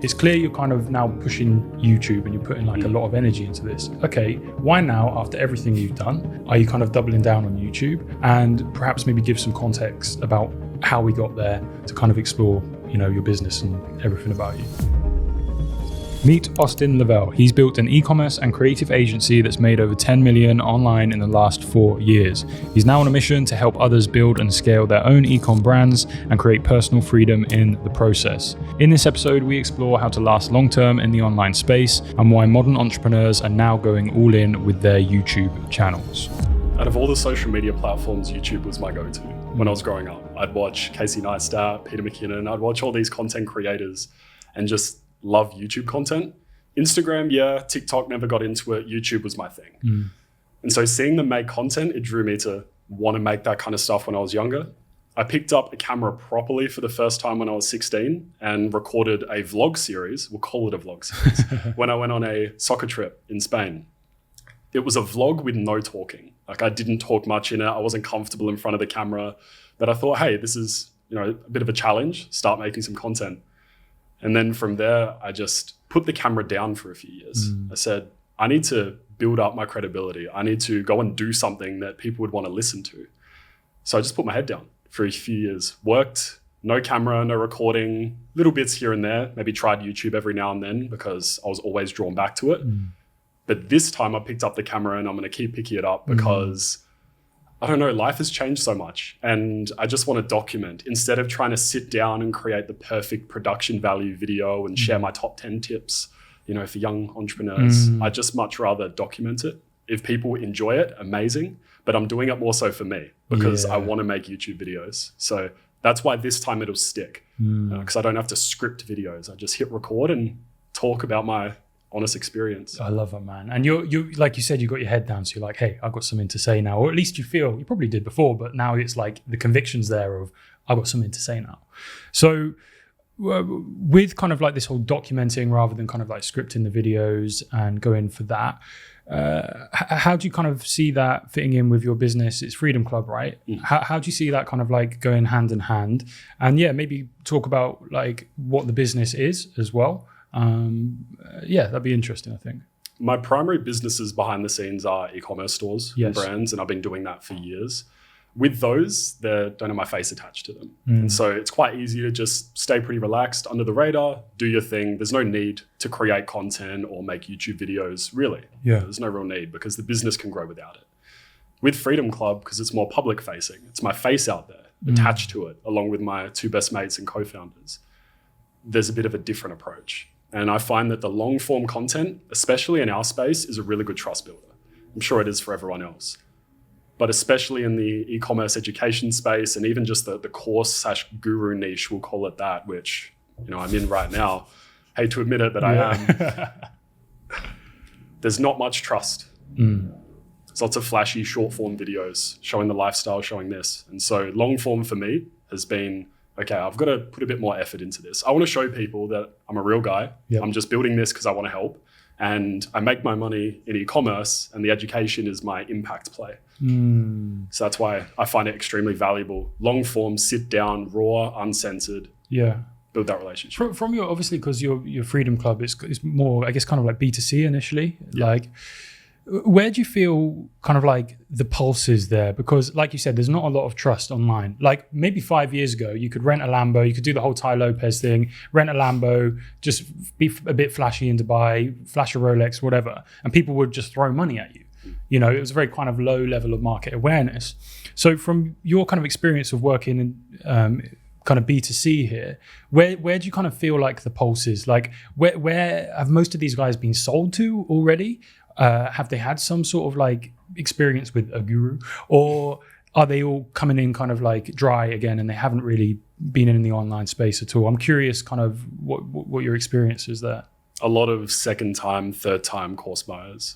it's clear you're kind of now pushing YouTube and you're putting like a lot of energy into this. Okay, why now, after everything you've done, are you kind of doubling down on YouTube? And perhaps maybe give some context about how we got there to kind of explore, your business and everything about you. Meet Austin Lovell. He's built an e-commerce and creative agency that's made over 10 million online in the last 4 years. He's now on a mission to help others build and scale their own e-com brands and create personal freedom in the process. In this episode, we explore how to last long-term in the online space and why modern entrepreneurs are now going all in with their YouTube channels. Out of all the social media platforms, YouTube was my go-to when I was growing up. I'd watch Casey Neistat, Peter McKinnon, I'd watch all these content creators and just love YouTube content. Instagram, yeah, TikTok never got into it. YouTube was my thing. And so seeing them make content, it drew me to want to make that kind of stuff when I was younger. I picked up a camera properly for the first time when I was 16 and recorded a vlog series, we'll call it a vlog series, when I went on a soccer trip in Spain. It was a vlog with no talking. Like I didn't talk much in it. I wasn't comfortable in front of the camera, but I thought, hey, this is, a bit of a challenge, start making some content. And then from there, I just put the camera down for a few years. I said, I need to build up my credibility. I need to go and do something that people would want to listen to. So I just put my head down for a few years, worked, no camera, no recording, little bits here and there, maybe tried YouTube every now and then because I was always drawn back to it. But this time I picked up the camera and I'm going to keep picking it up because I don't know, life has changed so much and I just want to document instead of trying to sit down and create the perfect production value video and share my top 10 tips, for young entrepreneurs. I just much rather document it. If people enjoy it, amazing, but I'm doing it more so for me because I want to make YouTube videos. So that's why this time it'll stick because I don't have to script videos. I just hit record and talk about my honest experience. I love it, man. And you like you said, you got your head down. So you're like, hey, I've got something to say now. Or at least you probably did before, but now it's like the conviction's there of, I've got something to say now. So with kind of like this whole documenting rather than kind of like scripting the videos and going for that, how do you kind of see that fitting in with your business? It's Freedom Club, right? How do you see that kind of like going hand in hand? And maybe talk about like what the business is as well. That'd be interesting, I think. My primary businesses behind the scenes are e-commerce stores and brands, and I've been doing that for years. With those, they don't have my face attached to them. And so it's quite easy to just stay pretty relaxed under the radar, do your thing. There's no need to create content or make YouTube videos, really. There's no real need because the business can grow without it. With Freedom Club, because it's more public facing, it's my face out there attached to it, along with my two best mates and co-founders. There's a bit of a different approach. And I find that the long form content, especially in our space, is a really good trust builder. I'm sure it is for everyone else. But especially in the e-commerce education space and even just the course/guru niche, we'll call it that, which I'm in right now. Hate to admit it, but I am. There's not much trust. There's lots of flashy short form videos showing the lifestyle, showing this. And so long form for me has been, okay, I've got to put a bit more effort into this. I want to show people that I'm a real guy. I'm just building this because I want to help. And I make my money in e-commerce and the education is my impact play. So that's why I find it extremely valuable. Long form, sit down, raw, uncensored. Build that relationship. From your, obviously, because your Freedom Club is more, I guess, kind of like B2C initially. Like, where do you feel kind of like the pulse is there? Because like you said, there's not a lot of trust online. Like maybe 5 years ago, you could rent a Lambo, you could do the whole Ty Lopez thing, rent a Lambo, just be a bit flashy in Dubai, flash a Rolex, whatever. And people would just throw money at you. It was a very kind of low level of market awareness. So from your kind of experience of working in kind of B2C here, where do you kind of feel like the pulse is? Like where have most of these guys been sold to already? Have they had some sort of like experience with a guru, or are they all coming in kind of like dry again and they haven't really been in the online space at all? I'm curious kind of what your experience is there. A lot of second time, third time course buyers.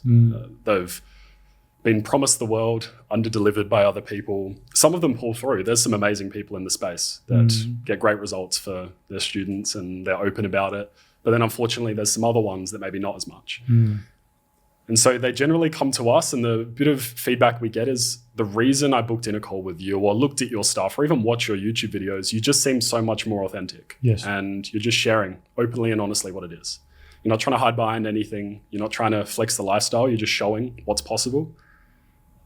They've been promised the world, under-delivered by other people. Some of them pull through. There's some amazing people in the space that get great results for their students and they're open about it. But then unfortunately, there's some other ones that maybe not as much. And so they generally come to us, and the bit of feedback we get is the reason I booked in a call with you or looked at your stuff or even watched your YouTube videos, you just seem so much more authentic. Yes. And you're just sharing openly and honestly what it is. You're not trying to hide behind anything. You're not trying to flex the lifestyle. You're just showing what's possible.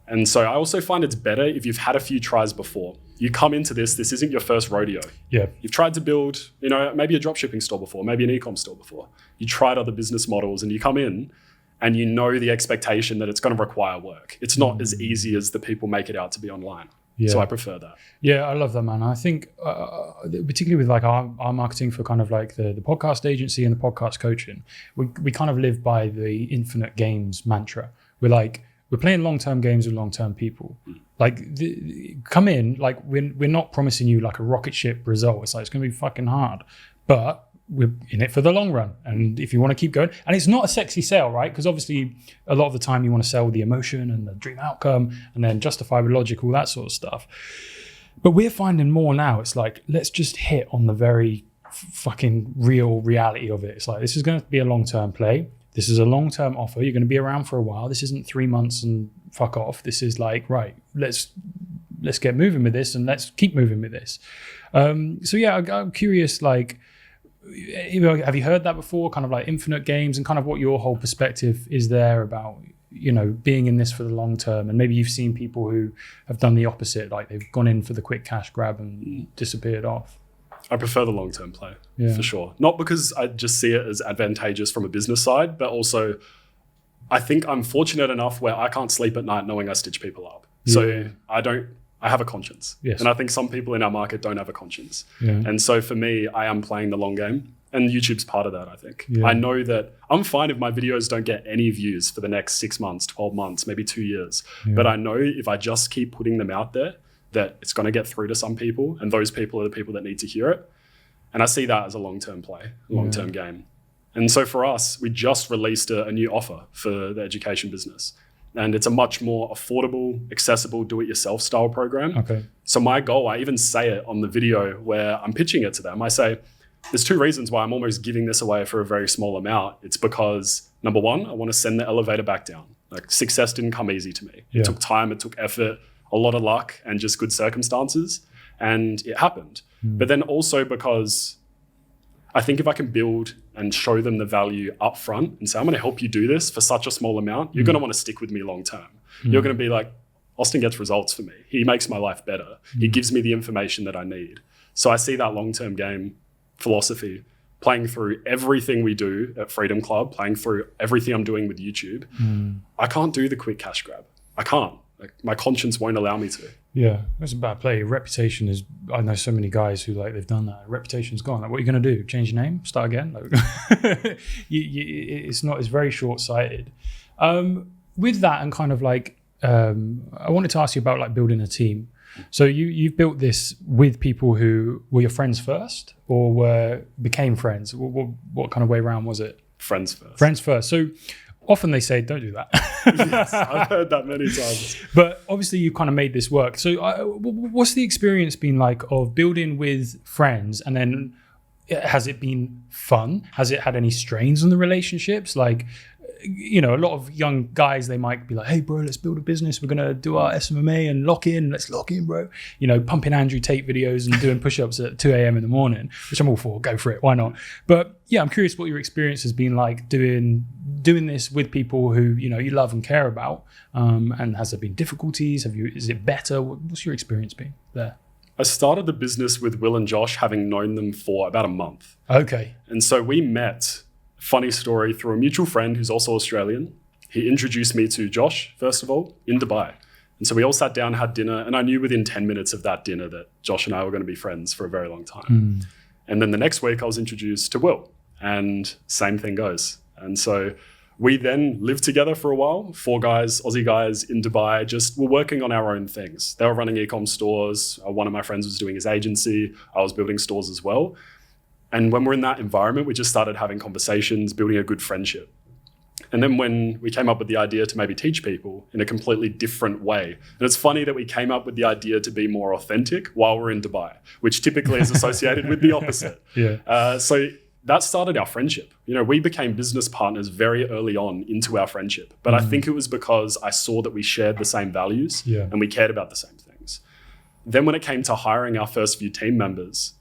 And so I also find it's better if you've had a few tries before. You come into this isn't your first rodeo. Yeah. You've tried to build, maybe a dropshipping store before, maybe an e-com store before. You tried other business models, and you come in and you know the expectation that it's going to require work. It's not as easy as the people make it out to be online. Yeah. So I prefer that. Yeah, I love that, man. I think particularly with like our marketing for kind of like the podcast agency and the podcast coaching, we kind of live by the infinite games mantra. We're playing long-term games with long-term people. Like come in, like we're not promising you like a rocket ship result. It's like, it's going to be fucking hard, but we're in it for the long run. And if you want to keep going, and it's not a sexy sell, right? Because obviously a lot of the time you want to sell the emotion and the dream outcome and then justify with logic, all that sort of stuff. But we're finding more now. It's like, let's just hit on the very fucking real reality of it. It's like, this is going to be a long-term play. This is a long-term offer. You're going to be around for a while. This isn't 3 months and fuck off. This is like, right, let's get moving with this and let's keep moving with this. So yeah, I'm curious, like, have you heard that before? Kind of like infinite games, and kind of what your whole perspective is there about, being in this for the long term. And maybe you've seen people who have done the opposite, like they've gone in for the quick cash grab and disappeared off. I prefer the long-term play, for sure. Not because I just see it as advantageous from a business side, but also I think I'm fortunate enough where I can't sleep at night knowing I stitch people up. So I have a conscience. Yes. And I think some people in our market don't have a conscience. Yeah. And so for me, I am playing the long game, and YouTube's part of that, I think. Yeah. I know that I'm fine if my videos don't get any views for the next 6 months, 12 months, maybe 2 years. Yeah. But I know if I just keep putting them out there, that it's going to get through to some people, and those people are the people that need to hear it. And I see that as a long-term play, a long-term game. And so for us, we just released a new offer for the education business. And it's a much more affordable, accessible, do-it-yourself style program. Okay. So my goal, I even say it on the video where I'm pitching it to them. I say, there's 2 reasons why I'm almost giving this away for a very small amount. It's because, number one, I want to send the elevator back down. Like, success didn't come easy to me. Yeah. It took time, it took effort, a lot of luck, and just good circumstances. And it happened. But then also because I think if I can build and show them the value up front and say, I'm going to help you do this for such a small amount, you're going to want to stick with me long term. You're going to be like, Austin gets results for me. He makes my life better. He gives me the information that I need. So I see that long-term game philosophy playing through everything we do at Freedom Club, playing through everything I'm doing with YouTube. I can't do the quick cash grab. I can't. Like, my conscience won't allow me to. Yeah, that's a bad play. Reputation is, I know so many guys who like, they've done that. Reputation's gone. Like, what are you going to do? Change your name? Start again? Like, it's very short-sighted. With that, and kind of like, I wanted to ask you about like building a team. So you've built this with people who were your friends first, or became friends? What kind of way around was it? Friends first. Friends first. So often they say, don't do that. Yes, I've heard that many times. But obviously you kind of made this work. So what's the experience been like of building with friends? And then has it been fun? Has it had any strains on the relationships? Like, a lot of young guys, they might be like, hey bro, let's build a business. We're going to do our SMMA and let's lock in, bro. Pumping Andrew Tate videos and doing push-ups at 2 a.m. in the morning, which I'm all for. Go for it. Why not? But yeah, I'm curious what your experience has been like doing this with people who, you love and care about. And has there been difficulties? Is it better? What's your experience been there? I started the business with Will and Josh, having known them for about a month. Okay. And so we met, funny story, through a mutual friend who's also Australian. He introduced me to Josh, first of all, in Dubai. And so we all sat down, had dinner, and I knew within 10 minutes of that dinner that Josh and I were going to be friends for a very long time. And then the next week I was introduced to Will, and same thing goes. And so we then lived together for a while, 4 guys, Aussie guys in Dubai, just were working on our own things. They were running e-com stores. One of my friends was doing his agency. I was building stores as well. And when we're in that environment, we just started having conversations, building a good friendship. And then when we came up with the idea to maybe teach people in a completely different way, and it's funny that we came up with the idea to be more authentic while we're in Dubai, which typically is associated with the opposite. Yeah. So that started our friendship. We became business partners very early on into our friendship. But I think it was because I saw that we shared the same values and we cared about the same things. Then when it came to hiring our first few team members,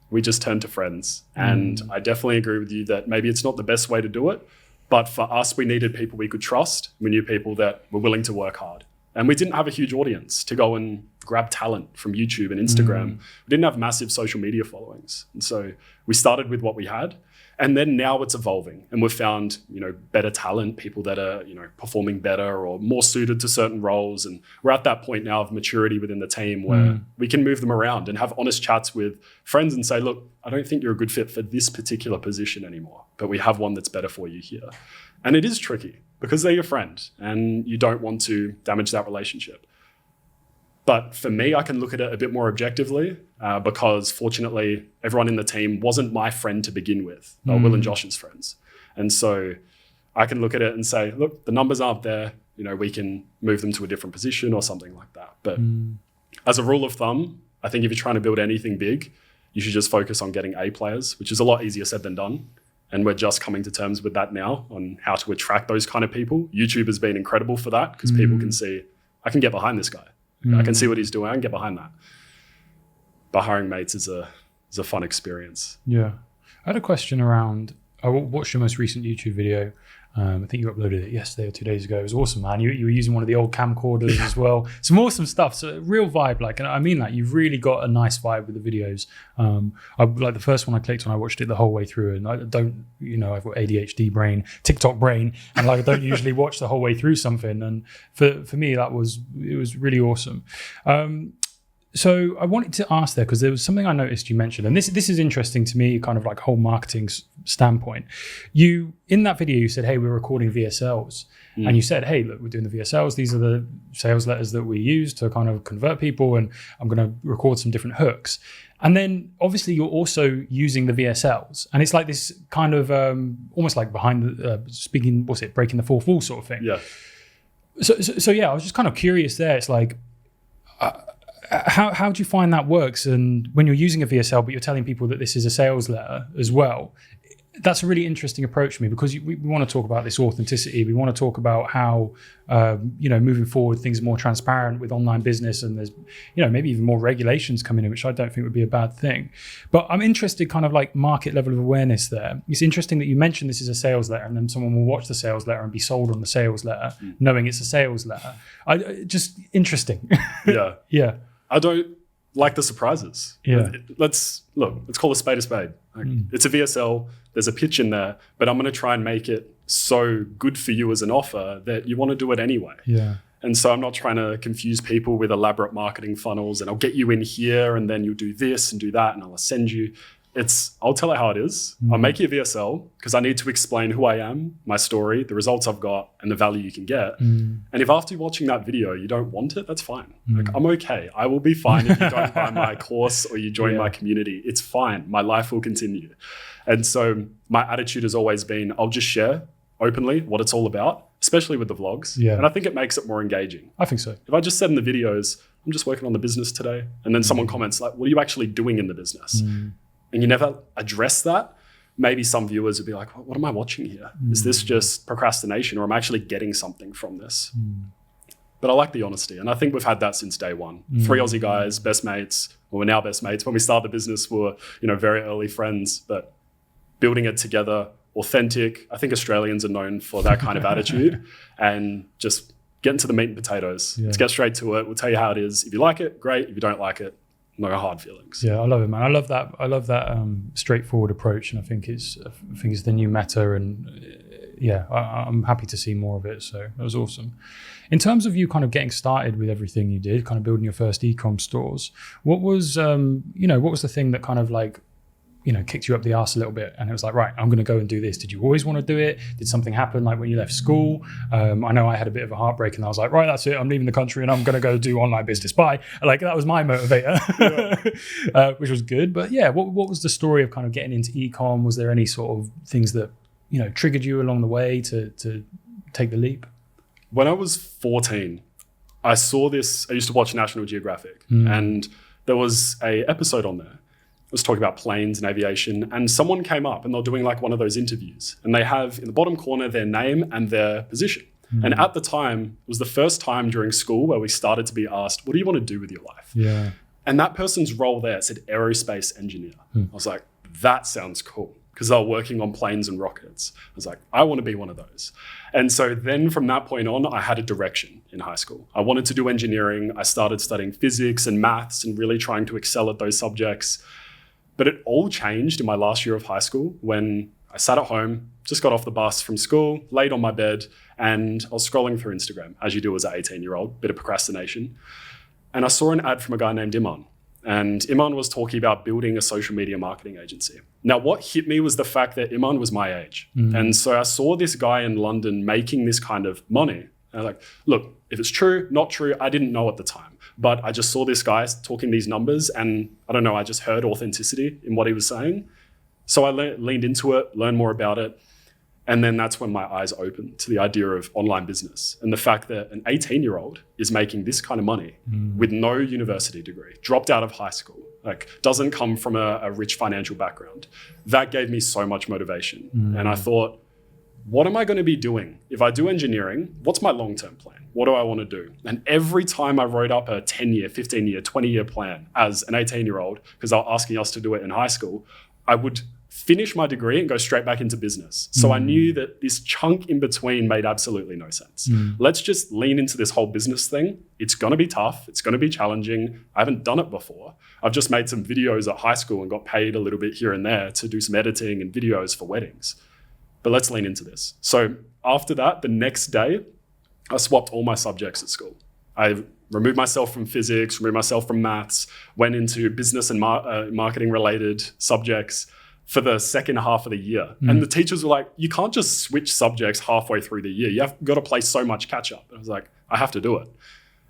we just turned to friends. And I definitely agree with you that maybe it's not the best way to do it. But for us, we needed people we could trust. We knew people that were willing to work hard. And we didn't have a huge audience to go and grab talent from YouTube and Instagram. We didn't have massive social media followings. And so we started with what we had. And then now it's evolving. And we've found, better talent, people that are, performing better or more suited to certain roles. And we're at that point now of maturity within the team where we can move them around and have honest chats with friends and say, look, I don't think you're a good fit for this particular position anymore, but we have one that's better for you here. And it is tricky because they're your friend and you don't want to damage that relationship. But for me, I can look at it a bit more objectively because fortunately, everyone in the team wasn't my friend to begin with. They were Will and Josh's friends. And so I can look at it and say, look, the numbers aren't there. We can move them to a different position or something like that. But as a rule of thumb, I think if you're trying to build anything big, you should just focus on getting A players, which is a lot easier said than done. And we're just coming to terms with that now on how to attract those kind of people. YouTube has been incredible for that because people can see, I can get behind this guy. I can see what he's doing. I can get behind that. But hiring mates is a fun experience. Yeah. I had a question around, I watched your most recent YouTube video. I think you uploaded it yesterday or 2 days ago. It was awesome, man. You were using one of the old camcorders as well. Some awesome stuff. So real vibe, and I mean that. You've really got a nice vibe with the videos. I like the first one I clicked on, I watched it the whole way through, and I don't, I've got ADHD brain, TikTok brain, and I don't usually watch the whole way through something. And for me, it was really awesome. So I wanted to ask there, because there was something I noticed you mentioned, and this is interesting to me, kind of like whole marketing standpoint. You, in that video, you said, hey, we're recording VSLs. And you said, hey, look, we're doing the VSLs. These are the sales letters that we use to kind of convert people, and I'm going to record some different hooks. And then obviously you're also using the VSLs, and it's like this kind of almost like behind the speaking, breaking the fourth wall sort of thing. Yeah. So yeah, I was just kind of curious there. It's like, how do you find that works? And when you're using a VSL, but you're telling people that this is a sales letter as well, that's a really interesting approach for me, because we want to talk about this authenticity. We want to talk about how, moving forward, things are more transparent with online business, and there's, maybe even more regulations coming in, which I don't think would be a bad thing. But I'm interested kind of like market level of awareness there. It's interesting that you mentioned this is a sales letter, and then someone will watch the sales letter and be sold on the sales letter, knowing it's a sales letter. Just interesting. Yeah. Yeah. I don't like the surprises. Yeah. Let's call a spade a spade. It's a VSL, there's a pitch in there, but I'm going to try and make it so good for you as an offer that you want to do it anyway. Yeah. And so I'm not trying to confuse people with elaborate marketing funnels and I'll get you in here and then you'll do this and do that and I'll send you. I'll tell it how it is. I'll make you a VSL because I need to explain who I am, my story, the results I've got, and the value you can get. And if after watching that video you don't want it, that's fine. I'm okay. I will be fine if you don't buy my course or you join my community. It's fine. My life will continue. And so my attitude has always been, I'll just share openly what it's all about, especially with the vlogs. Yeah. And I think it makes it more engaging. I think so. If I just said in the videos, I'm just working on the business today, and then someone comments like, what are you actually doing in the business? And you never address that, maybe some viewers would be like, what am I watching here? Is this just procrastination, or am I actually getting something from this? But I like the honesty. And I think we've had that since day one. 3 Aussie guys, best mates. Well, we're now best mates. When we started the business, we were, very early friends, but building it together, authentic. I think Australians are known for that kind of attitude, and just getting to the meat and potatoes. Let's get straight to it. We'll tell you how it is. If you like it, great. If you don't like it, no hard feelings. Yeah, I love it, man. I love that straightforward approach, and I think it's the new meta. And I'm happy to see more of it. So that was awesome. In terms of you kind of getting started with everything you did, kind of building your first e-com stores, what was what was the thing that kind of like kicked you up the arse a little bit, and it was like, right, I'm going to go and do this? Did you always want to do it? Did something happen like when you left school? I know I had a bit of a heartbreak, and I was like, right, that's it. I'm leaving the country and I'm going to go do online business. Bye. Like that was my motivator, which was good. But yeah, what was the story of kind of getting into e-com? Was there any sort of things that, triggered you along the way to take the leap? When I was 14, I saw this, I used to watch National Geographic, and there was a episode on there. It was talking about planes and aviation, and someone came up and they're doing like one of those interviews, and they have in the bottom corner their name and their position. And at the time, it was the first time during school where we started to be asked, what do you want to do with your life? Yeah. And that person's role there said aerospace engineer. I was like, that sounds cool, because they were working on planes and rockets. I was like, I want to be one of those. And so then from that point on, I had a direction in high school. I wanted to do engineering. I started studying physics and maths and really trying to excel at those subjects. But it all changed in my last year of high school when I sat at home, just got off the bus from school, laid on my bed, and I was scrolling through Instagram, as you do as an 18-year-old, bit of procrastination. And I saw an ad from a guy named Iman. And Iman was talking about building a social media marketing agency. Now, what hit me was the fact that Iman was my age. And so I saw this guy in London making this kind of money. And I was like, look, if it's true, not true, I didn't know at the time. But I just saw this guy talking these numbers, and I don't know, I just heard authenticity in what he was saying. So I leaned into it, learned more about it. And then that's when my eyes opened to the idea of online business and the fact that an 18-year-old is making this kind of money with no university degree, dropped out of high school, like doesn't come from a rich financial background. That gave me so much motivation. And I thought, what am I going to be doing? If I do engineering, what's my long-term plan? What do I want to do? And every time I wrote up a 10-year, 15-year, 20-year plan as an 18-year-old, because they were asking us to do it in high school, I would finish my degree and go straight back into business. So I knew that this chunk in between made absolutely no sense. Let's just lean into this whole business thing. It's going to be tough. It's going to be challenging. I haven't done it before. I've just made some videos at high school and got paid a little bit here and there to do some editing and videos for weddings. But let's lean into this. So after that, the next day, I swapped all my subjects at school. I removed myself from physics, removed myself from maths, went into business and marketing related subjects for the second half of the year. And the teachers were like, you can't just switch subjects halfway through the year. You've got to play so much catch up. And I was like, I have to do it.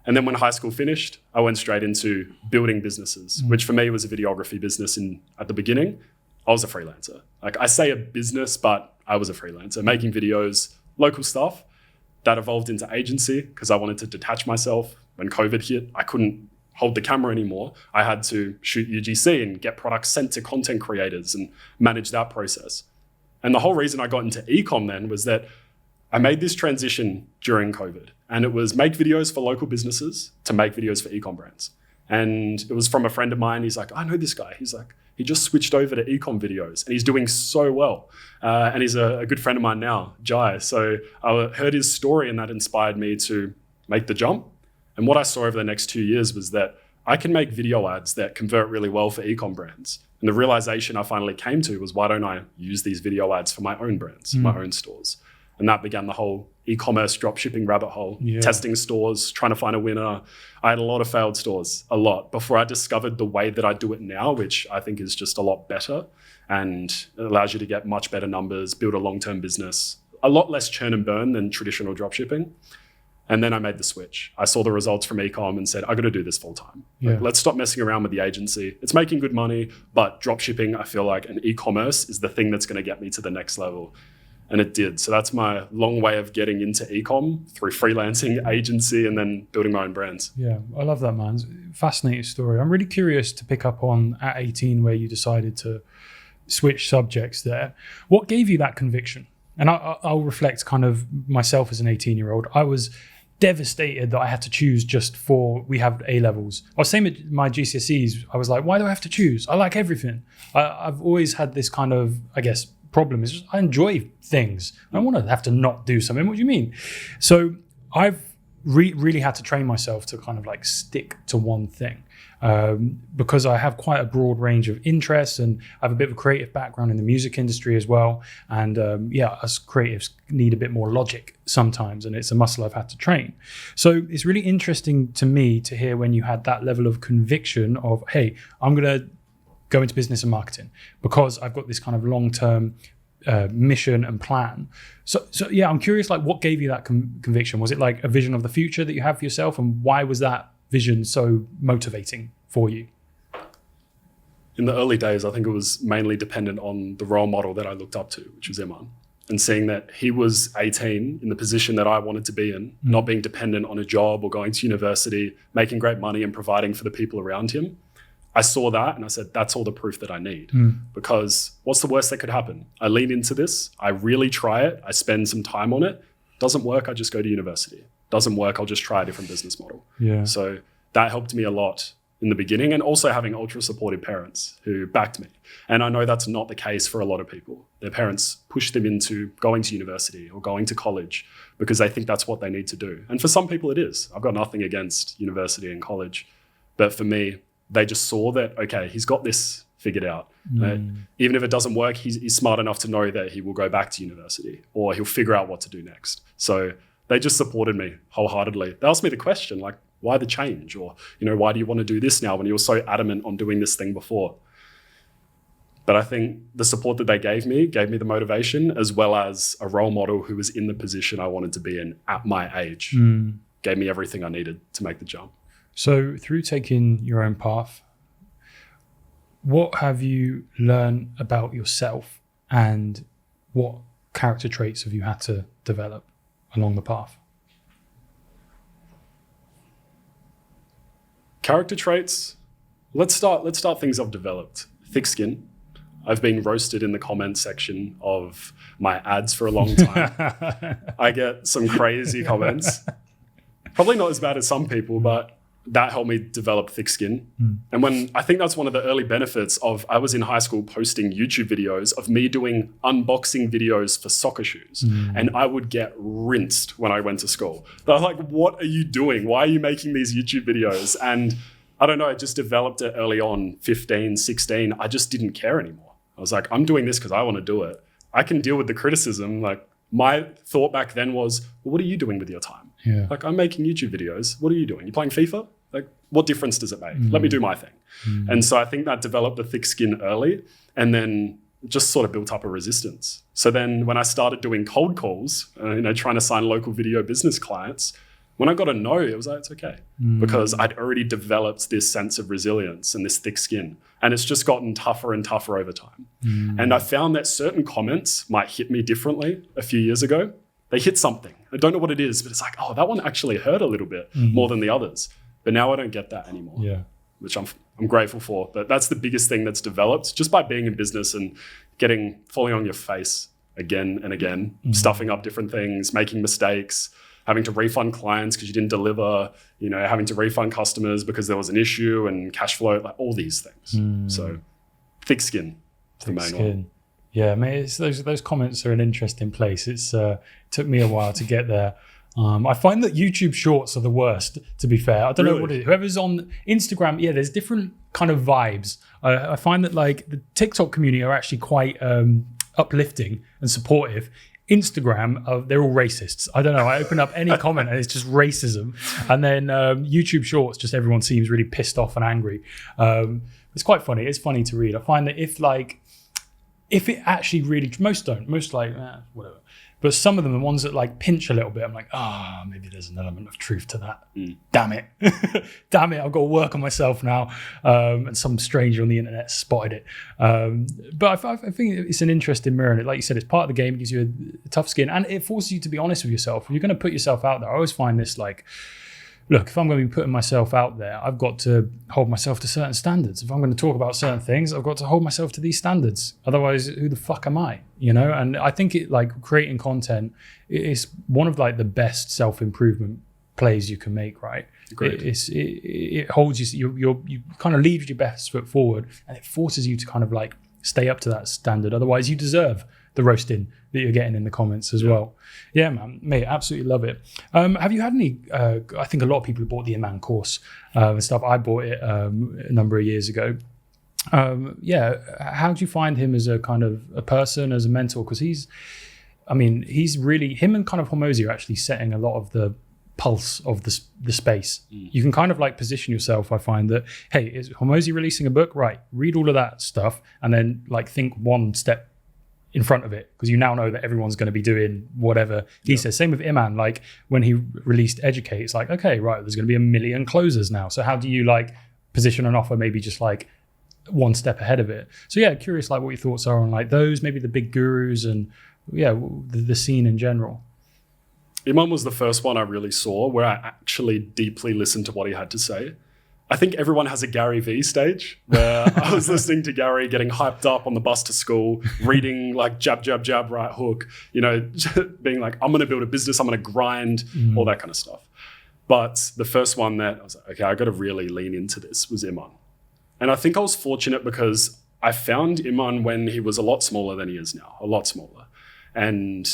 And then when high school finished, I went straight into building businesses, which for me was a videography business at the beginning. I was a freelancer. Like I say a business, but I was a freelancer, making videos, local stuff. That evolved into agency because I wanted to detach myself. When COVID hit, I couldn't hold the camera anymore. I had to shoot UGC and get products sent to content creators and manage that process. And the whole reason I got into ecom then was that I made this transition during COVID, and it was make videos for local businesses to make videos for ecom brands. And it was from a friend of mine. He's like, I know this guy. He's like, he just switched over to ecom videos and he's doing so well. And he's a good friend of mine now, Jai. So I heard his story and that inspired me to make the jump. And what I saw over the next 2 years was that I can make video ads that convert really well for ecom brands. And the realization I finally came to was, why don't I use these video ads for my own brands, my own stores? And that began the whole e-commerce dropshipping rabbit hole, testing stores, trying to find a winner. I had a lot of failed stores, a lot, before I discovered the way that I do it now, which I think is just a lot better. And it allows you to get much better numbers, build a long-term business, a lot less churn and burn than traditional dropshipping. And then I made the switch. I saw the results from ecom and said, I got to do this full time. Like, let's stop messing around with the agency. It's making good money, but dropshipping, I feel like, and e-commerce is the thing that's going to get me to the next level. And it did. So that's my long way of getting into ecom through freelancing, agency, and then building my own brands. Yeah, I love that, man. It's a fascinating story. I'm really curious to pick up on at 18 where you decided to switch subjects there. What gave you that conviction? And I'll reflect kind of myself as an 18-year-old. I was devastated that I had to choose just for, we have A-levels. I was saying with my GCSEs, I was like, why do I have to choose? I like everything. I've always had this kind of, I guess, problem is just I enjoy things. I don't want to have to not do something. What do you mean? So I've really had to train myself to kind of like stick to one thing because I have quite a broad range of interests and I have a bit of a creative background in the music industry as well. And us creatives need a bit more logic sometimes, and it's a muscle I've had to train. So it's really interesting to me to hear when you had that level of conviction of, hey, I'm going to go into business and marketing because I've got this kind of long-term mission and plan. So yeah, I'm curious, like what gave you that conviction? Was it like a vision of the future that you have for yourself, and why was that vision so motivating for you? In the early days, I think it was mainly dependent on the role model that I looked up to, which was Iman, and seeing that he was 18 in the position that I wanted to be in, not being dependent on a job or going to university, making great money and providing for the people around him. I saw that and I said, that's all the proof that I need. Because what's the worst that could happen? I lean into this, I really try it, I spend some time on it. Doesn't work, I just go to university. Doesn't work, I'll just try a different business model. Yeah. So that helped me a lot in the beginning, and also having ultra supportive parents who backed me. And I know that's not the case for a lot of people. Their parents push them into going to university or going to college because they think that's what they need to do. And for some people it is. I've got nothing against university and college. But for me, they just saw that, okay, he's got this figured out. Even if it doesn't work, he's smart enough to know that he will go back to university or he'll figure out what to do next. So they just supported me wholeheartedly. They asked me the question, like, why the change? Or, why do you want to do this now when you were so adamant on doing this thing before? But I think the support that they gave me the motivation, as well as a role model who was in the position I wanted to be in at my age. Gave me everything I needed to make the jump. So through taking your own path, what have you learned about yourself, and what character traits have you had to develop along the path? Character traits. Let's start things I've developed. Thick skin. I've been roasted in the comment section of my ads for a long time. I get some crazy comments. Probably not as bad as some people, but that helped me develop thick skin. And I think that's one of the early benefits of, I was in high school posting YouTube videos of me doing unboxing videos for soccer shoes. And I would get rinsed when I went to school. They're like, what are you doing? Why are you making these YouTube videos? And I don't know, I just developed it early on, 15, 16. I just didn't care anymore. I was like, I'm doing this because I want to do it. I can deal with the criticism. Like, my thought back then was, well, what are you doing with your time? Yeah. Like, I'm making YouTube videos. What are you doing? You playing FIFA? Like, what difference does it make? Let me do my thing. And so I think that developed the thick skin early, and then just sort of built up a resistance. So then when I started doing cold calls, trying to sign local video business clients, when I got a no, it was like, it's okay. Because I'd already developed this sense of resilience and this thick skin. And it's just gotten tougher and tougher over time. And I found that certain comments might hit me differently a few years ago. They hit something. I don't know what it is, but it's like, oh, that one actually hurt a little bit more than the others. But now I don't get that anymore, which I'm grateful for. But that's the biggest thing that's developed just by being in business and falling on your face again and again, stuffing up different things, making mistakes, having to refund clients because you didn't deliver, having to refund customers because there was an issue and cash flow, like all these things. So thick skin is the main one. Yeah, mate, those comments are an interesting place. It took me a while to get there. I find that YouTube Shorts are the worst, to be fair. I don't know what it is. Whoever's on Instagram, there's different kind of vibes. I find that like the TikTok community are actually quite uplifting and supportive. Instagram, they're all racists. I don't know. I open up any comment and it's just racism. And then YouTube Shorts, just everyone seems really pissed off and angry. It's quite funny. It's funny to read. I find that if it actually really, most don't. Most whatever. But some of them, the ones that like pinch a little bit, I'm like, maybe there's an element of truth to that. Damn it. Damn it. I've got to work on myself now. And some stranger on the internet spotted it. But I think it's an interesting mirror. And like you said, it's part of the game. It gives you a tough skin. And it forces you to be honest with yourself. If you're going to put yourself out there, I always find this like, look, if I'm going to be putting myself out there, I've got to hold myself to certain standards. If I'm going to talk about certain things, I've got to hold myself to these standards. Otherwise, who the fuck am I? And I think it like creating content is one of like the best self-improvement plays you can make, right? Great. It holds you kind of leaves your best foot forward, and it forces you to kind of like stay up to that standard. Otherwise, you deserve the roasting that you're getting in the comments as well. Yeah, man, mate, absolutely love it. Have you had any, I think a lot of people bought the Iman course and stuff. I bought it a number of years ago. How do you find him as a kind of a person, as a mentor? Because he's really, him and kind of Hormozi are actually setting a lot of the pulse of the space. You can kind of like position yourself. I find that, hey, is Hormozi releasing a book? Right, read all of that stuff and then like think one step in front of it, because you now know that everyone's going to be doing whatever he says. Same with Iman, like when he released Educate, it's like, okay, right, there's going to be 1 million closers now. So how do you like position an offer maybe just like one step ahead of it? So yeah, curious like what your thoughts are on like those, maybe the big gurus and the scene in general. Iman was the first one I really saw where I actually deeply listened to what he had to say. I think everyone has a Gary V stage where I was listening to Gary, getting hyped up on the bus to school, reading like jab, jab, jab, right hook, being like, I'm going to build a business, I'm going to grind, all that kind of stuff. But the first one that I was like, okay, I got to really lean into this was Iman. And I think I was fortunate because I found Iman when he was a lot smaller than he is now, a lot smaller. And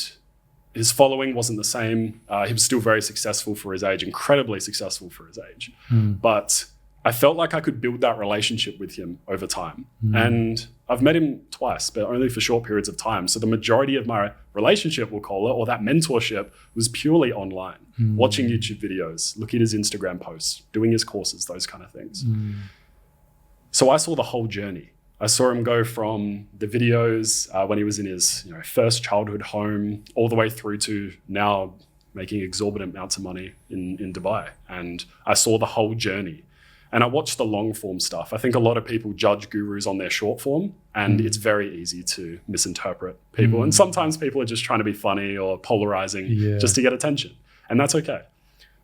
his following wasn't the same. He was still very successful for his age, incredibly successful for his age. But I felt like I could build that relationship with him over time. And I've met him twice, but only for short periods of time. So the majority of my relationship, we'll call it, or that mentorship, was purely online, watching YouTube videos, looking at his Instagram posts, doing his courses, those kind of things. So I saw the whole journey. I saw him go from the videos when he was in his first childhood home all the way through to now making exorbitant amounts of money in Dubai. And I saw the whole journey. And I watched the long form stuff. I think a lot of people judge gurus on their short form, and it's very easy to misinterpret people. And sometimes people are just trying to be funny or polarizing just to get attention. And that's okay.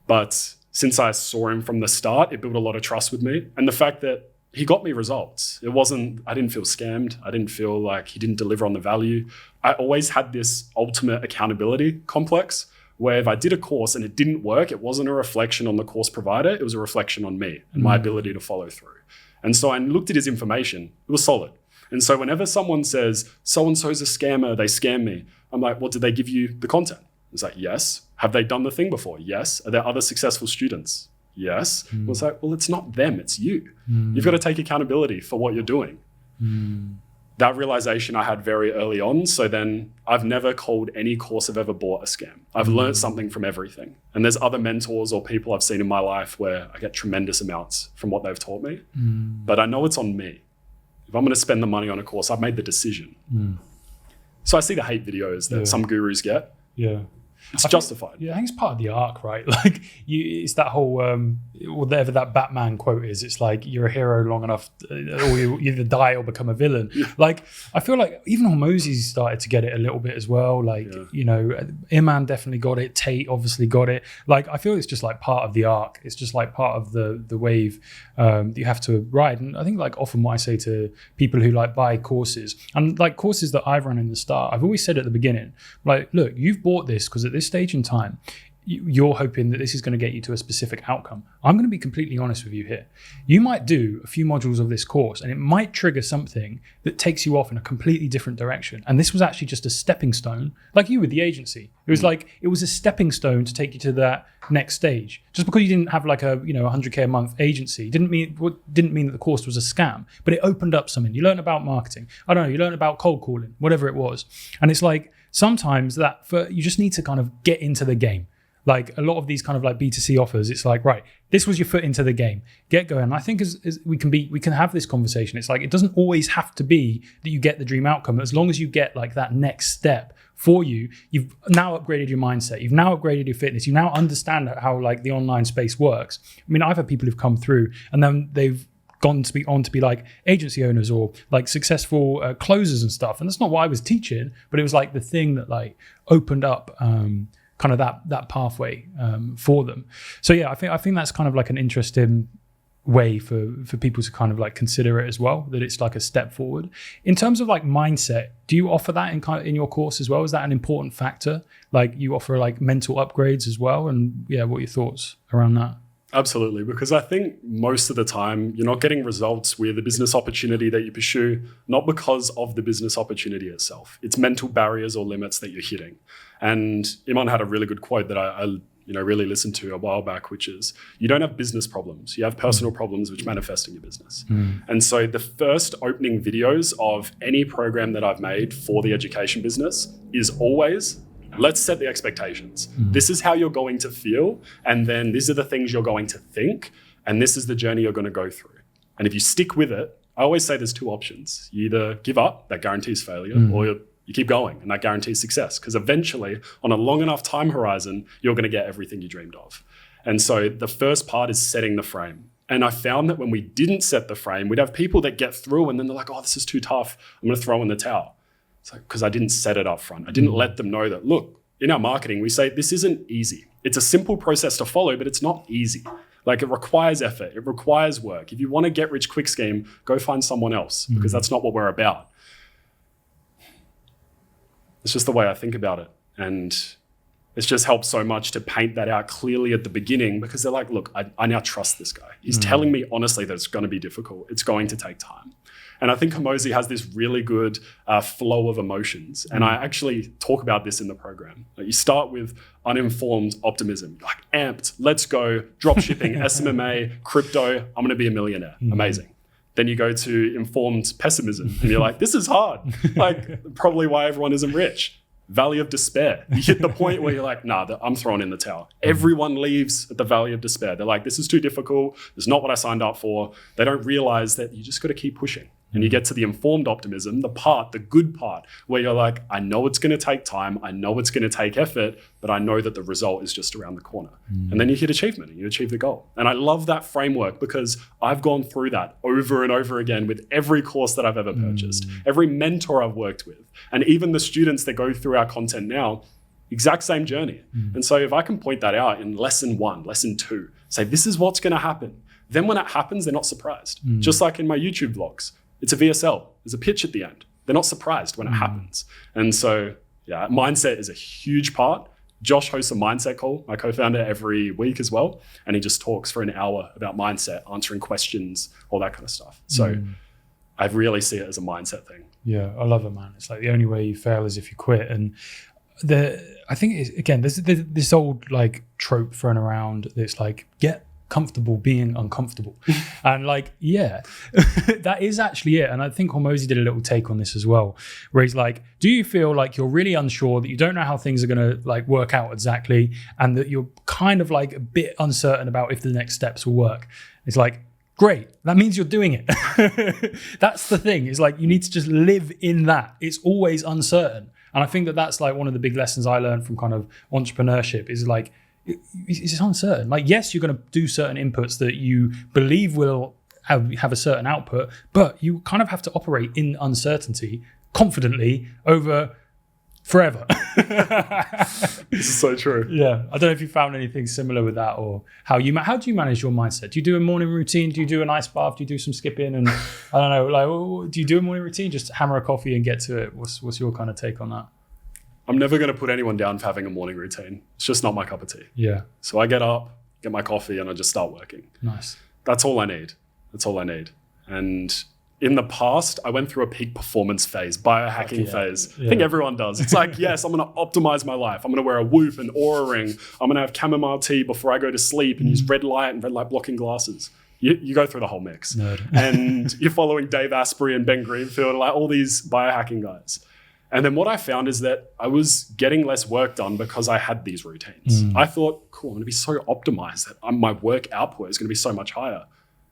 But since I saw him from the start, it built a lot of trust with me. And the fact that he got me results. I didn't feel scammed. I didn't feel like he didn't deliver on the value. I always had this ultimate accountability complex where if I did a course and it didn't work, it wasn't a reflection on the course provider, it was a reflection on me and my ability to follow through. And so I looked at his information, it was solid. And so whenever someone says, so-and-so's a scammer, they scam me, I'm like, well, did they give you the content? It's like, yes. Have they done the thing before? Yes. Are there other successful students? Yes. Well, it's like, well, it's not them, it's you. You've got to take accountability for what you're doing. That realization I had very early on. So then I've never called any course I've ever bought a scam. I've learned something from everything. And there's other mentors or people I've seen in my life where I get tremendous amounts from what they've taught me. But I know it's on me. If I'm going to spend the money on a course, I've made the decision. So I see the hate videos that some gurus get. It's justified. I think it's part of the arc, right? Like it's that whole whatever that Batman quote is. It's like you're a hero long enough, or you either die or become a villain. Like I feel like even Hormozy started to get it a little bit as well. Like Iman definitely got it. Tate obviously got it. Like I feel it's just like part of the arc. It's just like part of the wave that you have to ride. And I think like often what I say to people who like buy courses and like courses that I've run in the start, I've always said at the beginning, like, look, you've bought this because at this stage in time, you're hoping that this is going to get you to a specific outcome. I'm going to be completely honest with you here. You might do a few modules of this course and it might trigger something that takes you off in a completely different direction. And this was actually just a stepping stone, like you with the agency. It was like, it was a stepping stone to take you to that next stage. Just because you didn't have like a, 100K a month agency didn't mean that the course was a scam, but it opened up something. You learned about marketing. I don't know, you learned about cold calling, whatever it was. And it's like, sometimes you just need to kind of get into the game. Like a lot of these kind of like B2C offers, it's like, right, this was your foot into the game. Get going. And I think as we can have this conversation. It's like, it doesn't always have to be that you get the dream outcome. As long as you get like that next step for you, you've now upgraded your mindset. You've now upgraded your fitness. You now understand how like the online space works. I mean, I've had people who've come through and then they've gone to be like agency owners or like successful closers and stuff. And that's not what I was teaching, but it was like the thing that like opened up kind of that pathway for them. So yeah, I think that's kind of like an interesting way for people to kind of like consider it as well, that it's like a step forward. In terms of like mindset, do you offer that in your course as well? Is that an important factor? Like you offer like mental upgrades as well? And yeah, what are your thoughts around that? Absolutely, because I think most of the time you're not getting results with the business opportunity that you pursue, not because of the business opportunity itself. It's mental barriers or limits that you're hitting. And Iman had a really good quote that I really listened to a while back, which is, you don't have business problems, you have personal problems which manifest in your business. And so the first opening videos of any program that I've made for the education business is always, let's set the expectations. This is how you're going to feel. And then these are the things you're going to think. And this is the journey you're going to go through. And if you stick with it, I always say there's two options. You either give up, that guarantees failure, or you keep going and that guarantees success. Because eventually on a long enough time horizon, you're going to get everything you dreamed of. And so the first part is setting the frame. And I found that when we didn't set the frame, we'd have people that get through and then they're like, oh, this is too tough. I'm going to throw in the towel. Because I didn't set it up front. I didn't let them know that, look, in our marketing, we say this isn't easy. It's a simple process to follow, but it's not easy. Like it requires effort. It requires work. If you want to get rich quick scheme, go find someone else because that's not what we're about. It's just the way I think about it. And it's just helped so much to paint that out clearly at the beginning because they're like, look, I now trust this guy. He's telling me honestly that it's going to be difficult. It's going to take time. And I think Hormozi has this really good flow of emotions. And I actually talk about this in the program. Like you start with uninformed optimism, like amped, let's go, drop shipping, SMMA, crypto, I'm going to be a millionaire. Amazing. Then you go to informed pessimism and you're like, this is hard. Like probably why everyone isn't rich. Valley of despair. You hit the point where you're like, nah, I'm throwing in the towel. Everyone leaves at the valley of despair. They're like, this is too difficult. This is not what I signed up for. They don't realize that you just got to keep pushing. And you get to the informed optimism, the good part, where you're like, I know it's going to take time. I know it's going to take effort, but I know that the result is just around the corner. And then you hit achievement and you achieve the goal. And I love that framework because I've gone through that over and over again with every course that I've ever purchased, every mentor I've worked with, and even the students that go through our content now, exact same journey. And so if I can point that out in lesson 1, lesson 2, say, this is what's going to happen. Then when it happens, they're not surprised. Just like in my YouTube vlogs. It's a VSL. There's a pitch at the end. They're not surprised when it happens. And so, yeah, mindset is a huge part. Josh hosts a mindset call, my co-founder, every week as well. And he just talks for an hour about mindset, answering questions, all that kind of stuff. So I really see it as a mindset thing. Yeah, I love it, man. It's like the only way you fail is if you quit. And I think, again, there's this old like trope thrown around. It's like, get comfortable being uncomfortable. And like, yeah, that is actually it. And I think Hormozi did a little take on this as well, where he's like, do you feel like you're really unsure, that you don't know how things are going to like work out exactly, and that you're kind of like a bit uncertain about if the next steps will work? It's like, great, that means you're doing it. That's the thing. It's like, you need to just live in that. It's always uncertain. And I think that that's like one of the big lessons I learned from kind of entrepreneurship is like, it's uncertain. Like, yes, you're going to do certain inputs that you believe will have a certain output, but you kind of have to operate in uncertainty confidently over forever. This is so true. Yeah. I don't know if you found anything similar with that, or how do you manage your mindset? Do you do a morning routine? Do you do an ice bath? Do you do some skipping? And I don't know, like, do you do a morning routine? Just hammer a coffee and get to it. What's your kind of take on that? I'm never going to put anyone down for having a morning routine. It's just not my cup of tea. Yeah. So I get up, get my coffee, and I just start working. Nice. That's all I need. And in the past, I went through a peak performance phase, biohacking phase. Yeah. I think everyone does. It's like, yes, I'm going to optimize my life. I'm going to wear a Whoop and Oura ring. I'm going to have chamomile tea before I go to sleep and use red light and red light blocking glasses. You go through the whole mix. Nerd. And you're following Dave Asprey and Ben Greenfield, like all these biohacking guys. And then what I found is that I was getting less work done because I had these routines. I thought, cool, I'm going to be so optimized that my work output is going to be so much higher.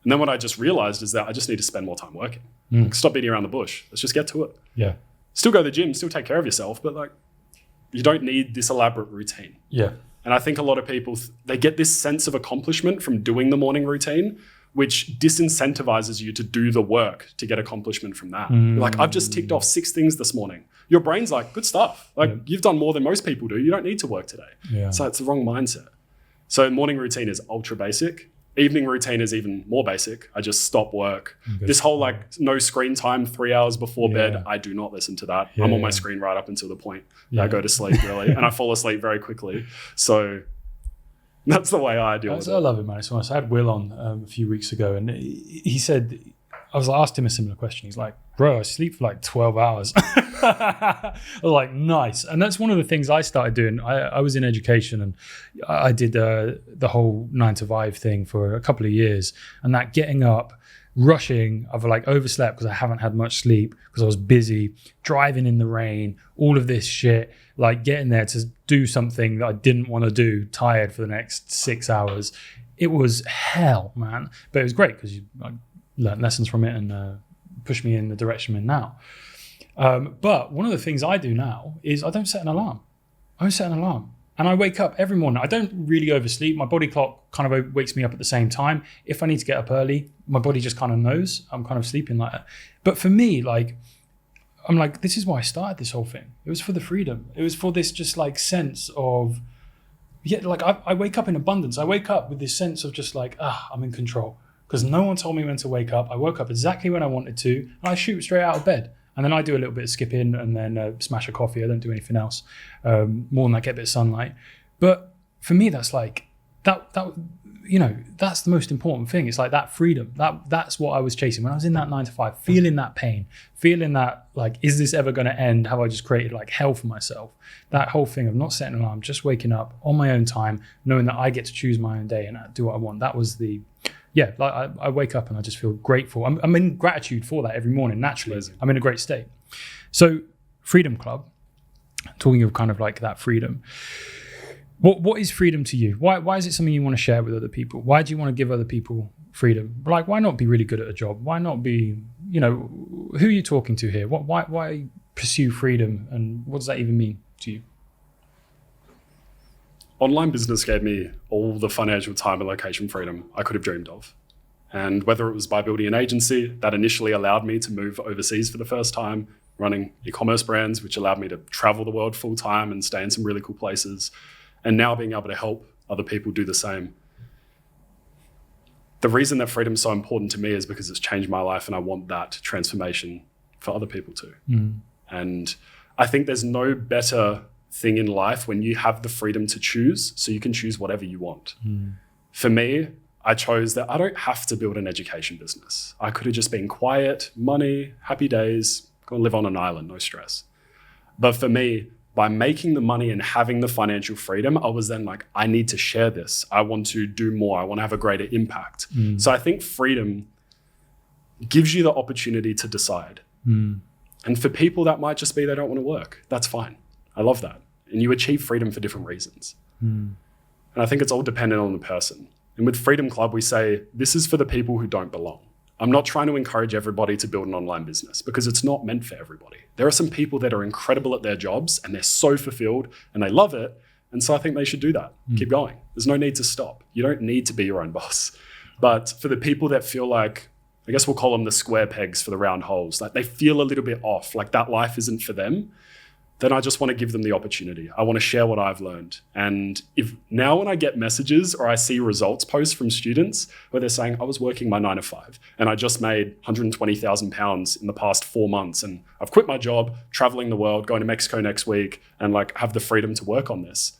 And then what I just realized is that I just need to spend more time working. Like, stop beating around the bush. Let's just get to it. Yeah. Still go to the gym, still take care of yourself, but like, you don't need this elaborate routine. Yeah. And I think a lot of people, they get this sense of accomplishment from doing the morning routine, which disincentivizes you to do the work to get accomplishment from that. You're like, I've just ticked off 6 things this morning. Your brain's like, good stuff. Like, you've done more than most people do. You don't need to work today. Yeah. So it's the wrong mindset. So morning routine is ultra basic. Evening routine is even more basic. I just stop work. This whole like no screen time 3 hours before bed, I do not listen to that. I'm on my screen right up until the point that I go to sleep really, and I fall asleep very quickly. So that's the way I deal with it. I love it, man. It's honest. I had Will on a few weeks ago, and he said, I asked him a similar question. He's like, bro, I sleep for like 12 hours. I was like, nice. And that's one of the things I started doing. I was in education, and I did the whole 9 to 5 thing for a couple of years. And that getting up, rushing, I've like overslept because I haven't had much sleep because I was busy, driving in the rain, all of this shit, like getting there to do something that I didn't want to do, tired for the next 6 hours. It was hell, man. But it was great because you learned lessons from it and pushed me in the direction I'm in now. But one of the things I do now is I don't set an alarm. I don't set an alarm. And I wake up every morning. I don't really oversleep. My body clock kind of wakes me up at the same time. If I need to get up early, my body just kind of knows I'm kind of sleeping like that. But for me, like, I'm like, this is why I started this whole thing. It was for the freedom. It was for this just like sense of Yeah, like I wake up in abundance. I wake up with this sense of just like, I'm in control. Because no one told me when to wake up. I woke up exactly when I wanted to, and I shoot straight out of bed. And then I do a little bit of skipping and then smash a coffee. I don't do anything else more than I get a bit of sunlight. But for me, that's like, that that's the most important thing. It's like that freedom. That's what I was chasing when I was in that 9 to 5, feeling that pain, feeling that like, is this ever going to end? Have I just created like hell for myself? That whole thing of not setting an alarm, just waking up on my own time, knowing that I get to choose my own day and do what I want. That was like I wake up and I just feel grateful. I'm in gratitude for that every morning. Naturally, Amazing. I'm in a great state. So Freedom Club, talking of kind of like that freedom. What is freedom to you? Why is it something you want to share with other people? Why do you want to give other people freedom? Like, why not be really good at a job? Why not be, who are you talking to here? Why pursue freedom, and what does that even mean to you? Online business gave me all the financial time and location freedom I could have dreamed of. And whether it was by building an agency that initially allowed me to move overseas for the first time, running e-commerce brands, which allowed me to travel the world full time and stay in some really cool places, and now being able to help other people do the same. The reason that freedom is so important to me is because it's changed my life, and I want that transformation for other people too. And I think there's no better thing in life when you have the freedom to choose, so you can choose whatever you want. For me, I chose that I don't have to build an education business. I could have just been quiet, money, happy days, go and live on an island, no stress. But for me, by making the money and having the financial freedom, I was then like, I need to share this. I want to do more. I want to have a greater impact. So I think freedom gives you the opportunity to decide. And for people, that might just be they don't want to work. That's fine. I love that. And you achieve freedom for different reasons. And I think it's all dependent on the person. And with Freedom Club, we say, this is for the people who don't belong. I'm not trying to encourage everybody to build an online business because it's not meant for everybody. There are some people that are incredible at their jobs and they're so fulfilled and they love it. And so I think they should do that. Keep going. There's no need to stop. You don't need to be your own boss. But for the people that feel like, I guess we'll call them the square pegs for the round holes, like they feel a little bit off, like that life isn't for them, then I just want to give them the opportunity. I want to share what I've learned. And if now when I get messages or I see results posts from students where they're saying, I was working my 9 to 5 and I just made £120,000 in the past 4 months and I've quit my job, traveling the world, going to Mexico next week and like have the freedom to work on this.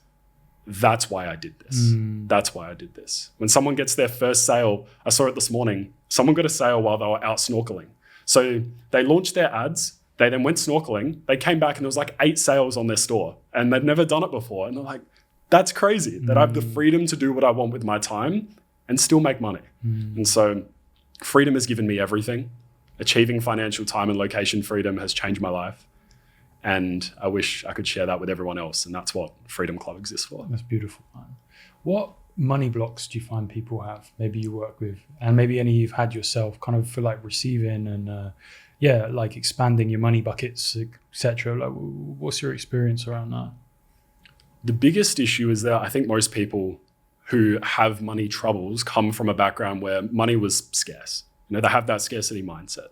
That's why I did this. That's why I did this. When someone gets their first sale, I saw it this morning, someone got a sale while they were out snorkeling. So they launched their ads. They then went snorkeling. They came back and there was like 8 sales on their store and they'd never done it before. And they're like, that's crazy that I have the freedom to do what I want with my time and still make money. And so freedom has given me everything. Achieving financial time and location freedom has changed my life. And I wish I could share that with everyone else. And that's what Freedom Club exists for. That's beautiful, man. What money blocks do you find people have, maybe you work with, and maybe any you've had yourself, kind of for like receiving and like expanding your money buckets, etc.? Like, what's your experience around that? The biggest issue is that I think most people who have money troubles come from a background where money was scarce. They have that scarcity mindset.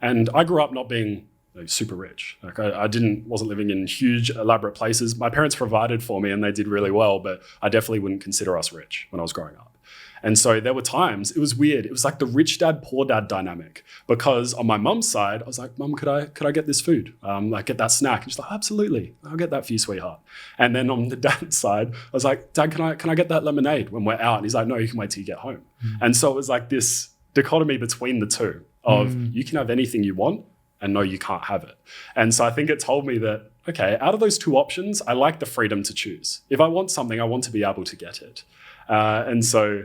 And I grew up not being super rich. Like I wasn't living in huge, elaborate places. My parents provided for me and they did really well, but I definitely wouldn't consider us rich when I was growing up. And so there were times, it was weird. It was like the rich dad, poor dad dynamic, because on my mum's side, I was like, Mum, could I get this food? Like get that snack? And she's like, absolutely. I'll get that for you, sweetheart. And then on the dad's side, I was like, Dad, can I get that lemonade when we're out? And he's like, no, you can wait till you get home. And so it was like this dichotomy between the two of you can have anything you want and no, you can't have it. And so I think it told me that, okay, out of those two options, I like the freedom to choose. If I want something, I want to be able to get it. And so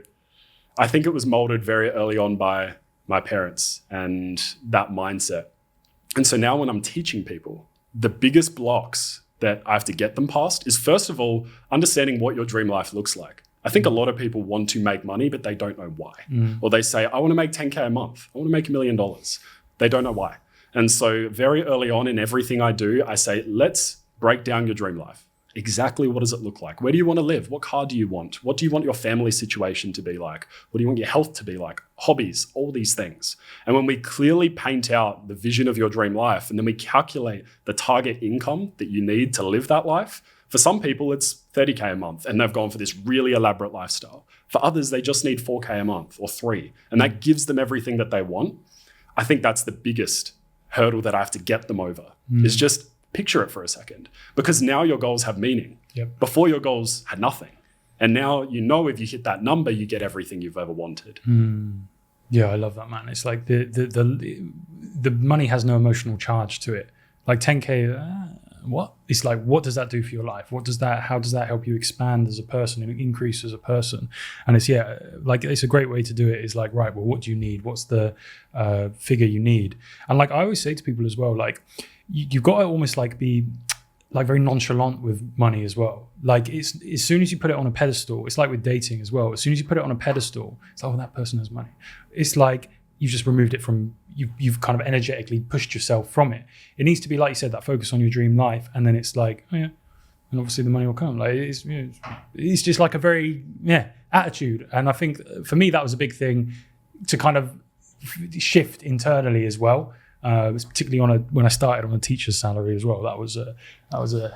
I think it was molded very early on by my parents and that mindset. And so now when I'm teaching people, the biggest blocks that I have to get them past is, first of all, understanding what your dream life looks like. I think a lot of people want to make money, but they don't know why. Or they say, I want to make 10K a month. I want to make $1 million. They don't know why. And so very early on in everything I do, I say, let's break down your dream life. Exactly what does it look like? Where do you want to live? What car do you want? What do you want your family situation to be like? What do you want your health to be like? Hobbies, all these things. And when we clearly paint out the vision of your dream life and then we calculate the target income that you need to live that life, For some people, it's 30K a month and they've gone for this really elaborate lifestyle. For others, they just need 4K a month or 3, and that gives them everything that they want. I think that's the biggest hurdle that I have to get them over is just picture it for a second, because now your goals have meaning. Yep. Before, your goals had nothing. And now, if you hit that number, you get everything you've ever wanted. Yeah, I love that, man. It's like the money has no emotional charge to it. Like 10K, what? It's like, what does that do for your life? How does that help you expand as a person and increase as a person? And it's a great way to do it is like, right, well, what do you need? What's the figure you need? And like I always say to people as well, like you've got to almost like be like very nonchalant with money as well. Like it's as soon as you put it on a pedestal, it's like with dating as well. As soon as you put it on a pedestal, it's like, oh, that person has money. It's like you've just removed it from, you've kind of energetically pushed yourself from it. It needs to be, like you said, that focus on your dream life. And then it's like, oh yeah, and obviously the money will come. Like it's just like a very, attitude. And I think for me, that was a big thing to kind of shift internally as well. Particularly when I started on a teacher's salary as well. That was a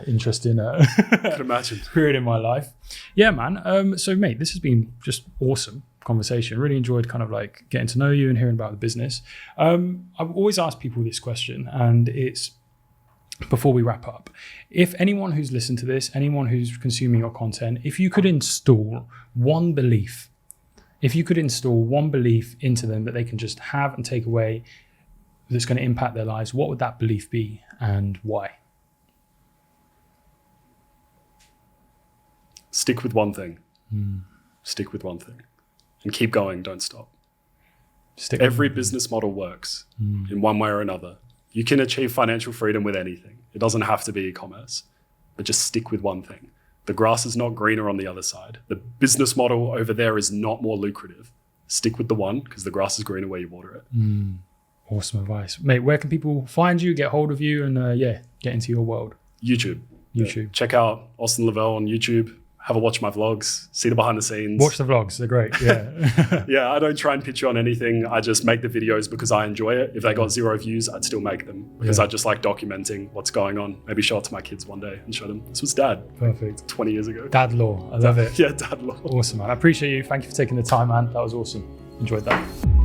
interesting Could imagine. period in my life. Yeah, man. So mate, this has been just awesome conversation. Really enjoyed kind of like getting to know you and hearing about the business. I've always asked people this question, and it's before we wrap up. If anyone who's listened to this, anyone who's consuming your content, if you could install one belief into them that they can just have and take away that's going to impact their lives, what would that belief be and why? Stick with one thing. Stick with one thing. And keep going, don't stop. Every business model works in one way or another. You can achieve financial freedom with anything. It doesn't have to be e-commerce, but just stick with one thing. The grass is not greener on the other side. The business model over there is not more lucrative. Stick with the one, because the grass is greener where you water it. Awesome advice. Mate, where can people find you, get hold of you, and get into your world? YouTube. Check out Austin Lovell on YouTube. Have a watch my vlogs. See the behind the scenes. Watch the vlogs. They're great. Yeah. Yeah, I don't try and pitch you on anything. I just make the videos because I enjoy it. If they got 0 views, I'd still make them because I just like documenting what's going on. Maybe show it to my kids one day and show them, this was Dad. Perfect. 20 years ago. Dad law. I love it. Yeah, Dad law. Awesome, man. I appreciate you. Thank you for taking the time, man. That was awesome. Enjoyed that.